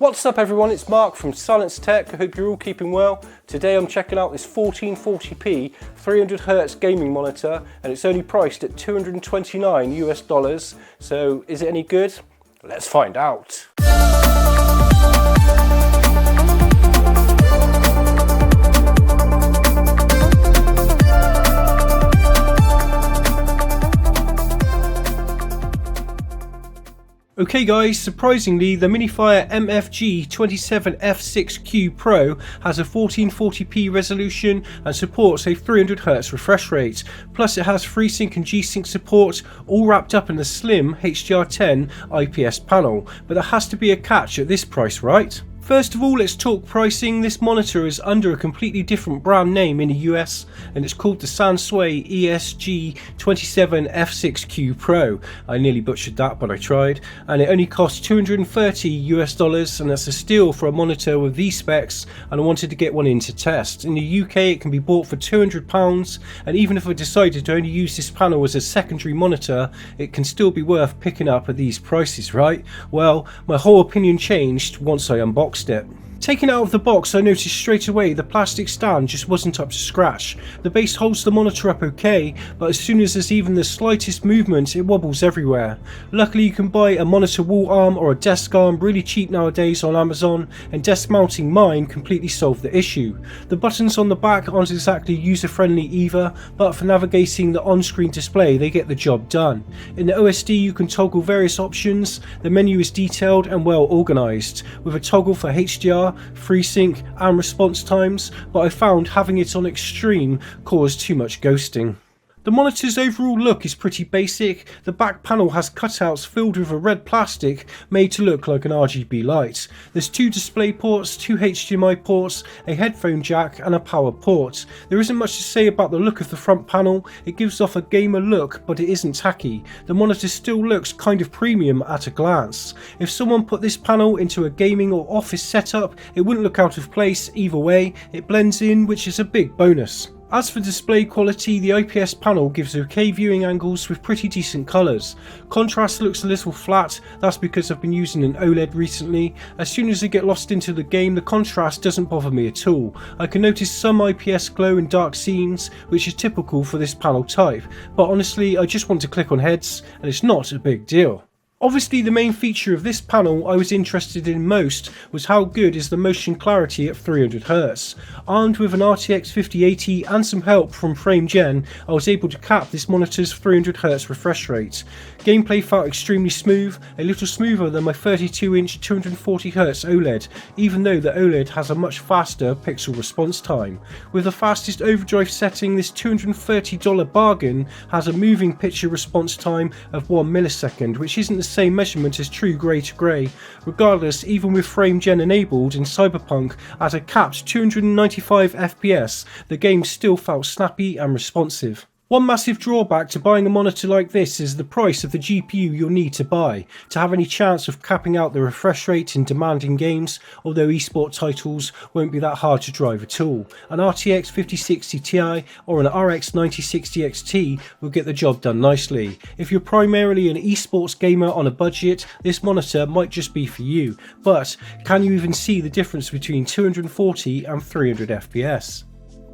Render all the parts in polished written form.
What's up everyone, it's Mark from SilencedTech. I hope you're all keeping well. Today I'm checking out this 1440p 300Hz gaming monitor and it's only priced at $229 US. So is it any good? Let's find out. Okay guys, surprisingly the Minifire MFG27F6Q Pro has a 1440p resolution and supports a 300Hz refresh rate. Plus it has FreeSync and G-Sync support, all wrapped up in a slim HDR10 IPS panel. But there has to be a catch at this price, right? First of all, let's talk pricing. This monitor is under a completely different brand name in the US and it's called the SANSUI ES-G27F6Q Pro. I nearly butchered that, but I tried. And it only costs $230 US, and that's a steal for a monitor with these specs, and I wanted to get one in to test. In the UK it can be bought for £200, and even if I decided to only use this panel as a secondary monitor, it can still be worth picking up at these prices, right? Well, my whole opinion changed once I unboxed it. Taking it out of the box, I noticed straight away the plastic stand just wasn't up to scratch. The base holds the monitor up okay, but as soon as there's even the slightest movement, it wobbles everywhere. Luckily you can buy a monitor wall arm or a desk arm really cheap nowadays on Amazon, and desk mounting mine completely solved the issue. The buttons on the back aren't exactly user friendly either, but for navigating the on-screen display they get the job done. In the OSD you can toggle various options. The menu is detailed and well organised, with a toggle for HDR, FreeSync and response times, but I found having it on extreme caused too much ghosting. The monitor's overall look is pretty basic. The back panel has cutouts filled with a red plastic made to look like an RGB light. There's two display ports, two HDMI ports, a headphone jack and a power port. There isn't much to say about the look of the front panel. It gives off a gamer look, but it isn't tacky. The monitor still looks kind of premium at a glance. If someone put this panel into a gaming or office setup, it wouldn't look out of place either way. It blends in, which is a big bonus. As for display quality, the IPS panel gives okay viewing angles with pretty decent colours. Contrast looks a little flat, that's because I've been using an OLED recently. As soon as I get lost into the game, the contrast doesn't bother me at all. I can notice some IPS glow in dark scenes, which is typical for this panel type, but honestly I just want to click on heads and it's not a big deal. Obviously the main feature of this panel I was interested in most was how good is the motion clarity at 300Hz. Armed with an RTX 5080 and some help from FrameGen, I was able to cap this monitor's 300Hz refresh rate. Gameplay felt extremely smooth, a little smoother than my 32-inch 240Hz OLED, even though the OLED has a much faster pixel response time. With the fastest overdrive setting, this $230 bargain has a moving picture response time of 1 millisecond, which isn't the same measurement as true grey to grey. Regardless, even with FrameGen enabled in Cyberpunk at a capped 295 FPS, the game still felt snappy and responsive. One massive drawback to buying a monitor like this is the price of the GPU you'll need to buy to have any chance of capping out the refresh rate in demanding games, although esport titles won't be that hard to drive at all. An RTX 5060 Ti or an RX 9060 XT will get the job done nicely. If you're primarily an esports gamer on a budget, this monitor might just be for you, but can you even see the difference between 240 and 300 FPS?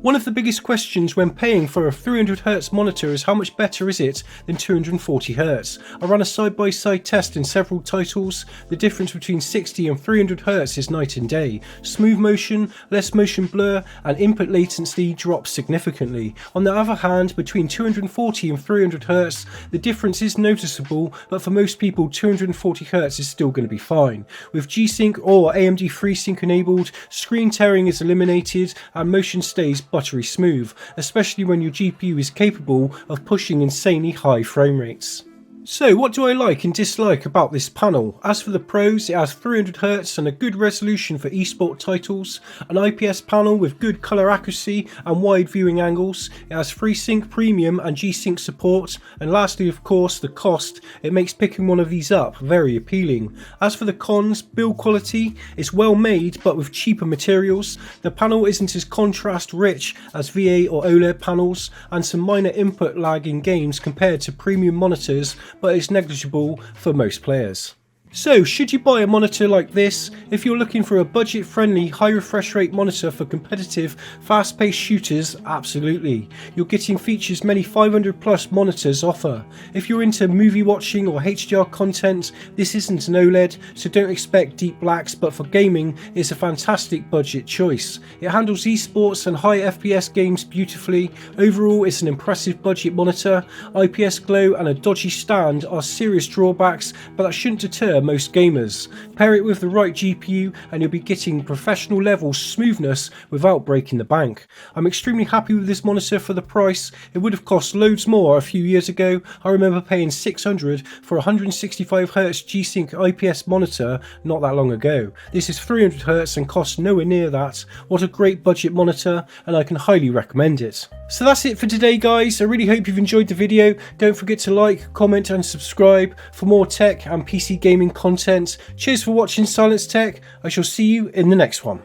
One of the biggest questions when paying for a 300Hz monitor is how much better is it than 240Hz. I ran a side-by-side test in several titles. The difference between 60 and 300Hz is night and day. Smooth motion, less motion blur and input latency drops significantly. On the other hand, between 240 and 300Hz, the difference is noticeable, but for most people 240Hz is still going to be fine. With G-Sync or AMD FreeSync enabled, screen tearing is eliminated and motion stays buttery smooth, especially when your GPU is capable of pushing insanely high frame rates. So what do I like and dislike about this panel? As for the pros, it has 300Hz and a good resolution for esport titles, an IPS panel with good colour accuracy and wide viewing angles, it has FreeSync Premium and G-Sync support, and lastly of course the cost. It makes picking one of these up very appealing. As for the cons, build quality, it's well made but with cheaper materials, the panel isn't as contrast rich as VA or OLED panels, and some minor input lag in games compared to premium monitors, but it's negligible for most players. So, should you buy a monitor like this? If you're looking for a budget-friendly, high refresh rate monitor for competitive, fast-paced shooters, absolutely. You're getting features many 500+ monitors offer. If you're into movie watching or HDR content, this isn't an OLED, so don't expect deep blacks, but for gaming, it's a fantastic budget choice. It handles esports and high FPS games beautifully. Overall, it's an impressive budget monitor. IPS glow and a dodgy stand are serious drawbacks, but that shouldn't deter most gamers. Pair it with the right GPU and you'll be getting professional level smoothness without breaking the bank. I'm extremely happy with this monitor for the price. It would have cost loads more a few years ago. I remember paying $600 for a 165Hz G-Sync IPS monitor not that long ago. This is 300Hz and costs nowhere near that. What a great budget monitor, and I can highly recommend it. So that's it for today, guys. I really hope you've enjoyed the video. Don't forget to like, comment and subscribe for more tech and PC gaming content. Cheers for watching SilencedTech. I shall see you in the next one.